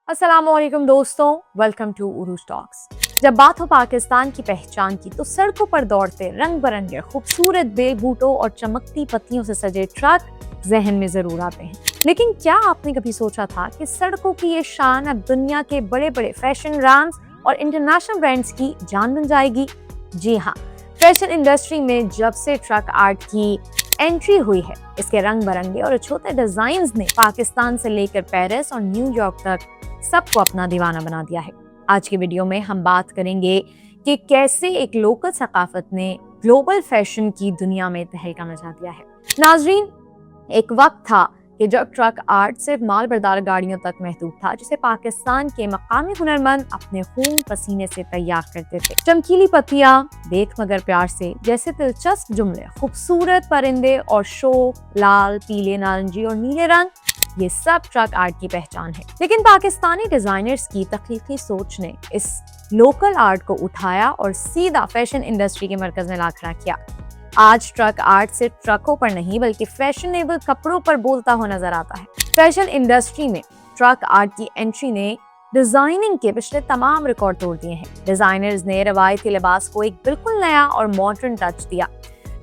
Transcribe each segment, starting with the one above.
अस्सलाम वालेकुम दोस्तों, वेलकम टू उरूज टॉक्स। जब बात हो पाकिस्तान की पहचान की तो सड़कों पर दौड़ते रंग बिरंगे खूबसूरत बेल बूटों और चमकती पत्तियों से सजे ट्रक जहन में जरूर आते हैं। लेकिन क्या आपने कभी सोचा था कि सड़कों की ये शान अब दुनिया के बड़े बड़े फैशन ब्रांड्स और इंटरनेशनल ब्रांड्स की जान बन जाएगी? जी हाँ, फैशन इंडस्ट्री में जब से ट्रक आर्ट की एंट्री हुई है, इसके रंग बिरंगे और छोटे डिजाइन्स ने पाकिस्तान से लेकर पेरिस और न्यूयॉर्क तक सबको अपना दीवाना बना दिया है। आज की वीडियो में हम बात करेंगे कि कैसे एक लोकल सकाफत ने ग्लोबल फैशन की दुनिया में तहलका मचा दिया है। नाजरीन, एक वक्त था कि जब ट्रक आर्ट सिर्फ माल बरदार गाड़ियों तक महदूद था, जिसे पाकिस्तान के मकामी हुनरमंद अपने खून पसीने से तैयार करते थे। चमकीली पत्तियां, देख मगर प्यार से जैसे दिलचस्प जुमले, खूबसूरत परिंदे और शो, लाल, पीले, नारंगी और नीले रंग, ये सब ट्रक आर्ट की पहचान है। लेकिन पाकिस्तानी डिजाइनर्स की तख्लीकी सोच ने इस लोकल आर्ट को उठाया और सीधा फैशन इंडस्ट्री के मरकज में ला खड़ा किया। आज ट्रक आर्ट सिर्फ ट्रकों पर नहीं बल्कि फैशनेबल कपड़ों पर बोलता हुआ नजर आता है। फैशन इंडस्ट्री में ट्रक आर्ट की एंट्री ने डिजाइनिंग के पिछले तमाम रिकॉर्ड तोड़ दिए हैं। डिजाइनर्स ने रवायती लिबास को एक बिल्कुल नया और मॉडर्न टच दिया।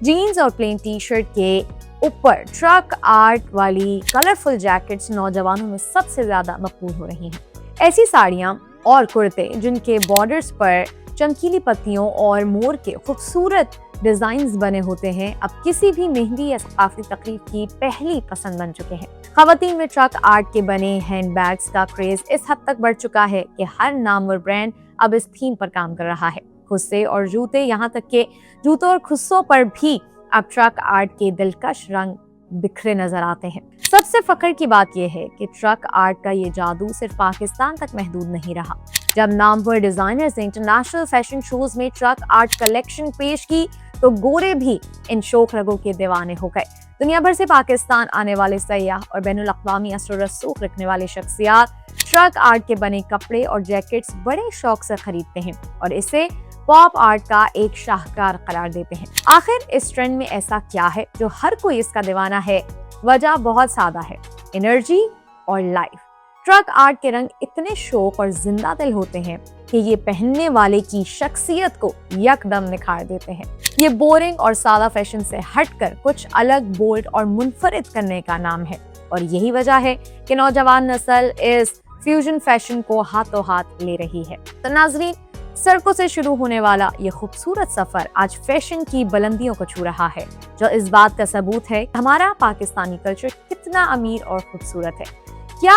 जीन्स और प्लेन टी शर्ट के ऊपर ट्रक आर्ट वाली कलरफुल जैकेट्स नौजवानों में सबसे ज्यादा मकबूल हो रही हैं। ऐसी साड़ियां और कुर्ते जिनके बॉर्डर्स पर चमकीली पत्तियों और मोर के खूबसूरत डिजाइन्स बने होते हैं, अब किसी भी मेहंदी या सकाफती तकरीब की पहली पसंद बन चुके हैं। खवातीन में ट्रक आर्ट के बने हैंड बैग्स का क्रेज इस हद तक बढ़ चुका है कि हर नामवर ब्रांड अब इस थीम पर काम कर रहा है। खुस्से और जूते, यहाँ तक के जूतों और खुस्सों पर भी अब ट्रक आर्ट के दिलकश रंग बिखरे नजर आते हैं। सबसे फख्र की बात यह है कि ट्रक आर्ट का ये जादू सिर्फ पाकिस्तान तक महदूद नहीं रहा। जब नामवर डिजाइनर्स ने इंटरनेशनल फैशन शोज में ट्रक आर्ट कलेक्शन पेश की तो गोरे भी इन शौक रगों के दीवाने हो गए। दुनिया भर से पाकिस्तान आने वाले सयाह और बैनुल अक़वामी असर और रसूख रखने वाले शख्सियात ट्रक आर्ट के बने कपड़े और जैकेट्स बड़े शौक से खरीदते हैं और इसे पॉप आर्ट का एक शाहकार करार देते हैं। आखिर इस ट्रेंड में ऐसा क्या है जो हर कोई इसका दीवाना है? वजह बहुत सादा है, एनर्जी और लाइफ। ट्रक आर्ट के रंग इतने शौक और जिंदा दिल होते हैं कि ये पहनने वाले की शख्सियत को यकदम निखार देते हैं। ये बोरिंग और सादा फैशन से हटकर कुछ अलग, बोल्ड और मुनफरिद करने का नाम है और यही वजह है कि नौजवान नस्ल इस फ्यूजन फैशन को हाथों हाथ ले रही है। तो नाजरीन, सड़कों से शुरू होने वाला ये खूबसूरत सफर आज फैशन की बुलंदियों को छू रहा है, जो इस बात का सबूत है कि हमारा पाकिस्तानी कल्चर कितना अमीर और खूबसूरत है। क्या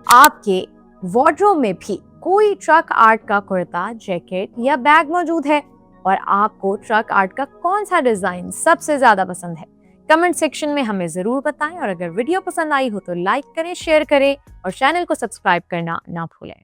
आपके वार्डरोब में भी कोई ट्रक आर्ट का कुर्ता, जैकेट या बैग मौजूद है? और आपको ट्रक आर्ट का कौन सा डिजाइन सबसे ज्यादा पसंद है? कमेंट सेक्शन में हमें जरूर बताएं और अगर वीडियो पसंद आई हो तो लाइक करें, शेयर करें और चैनल को सब्सक्राइब करना ना भूलें।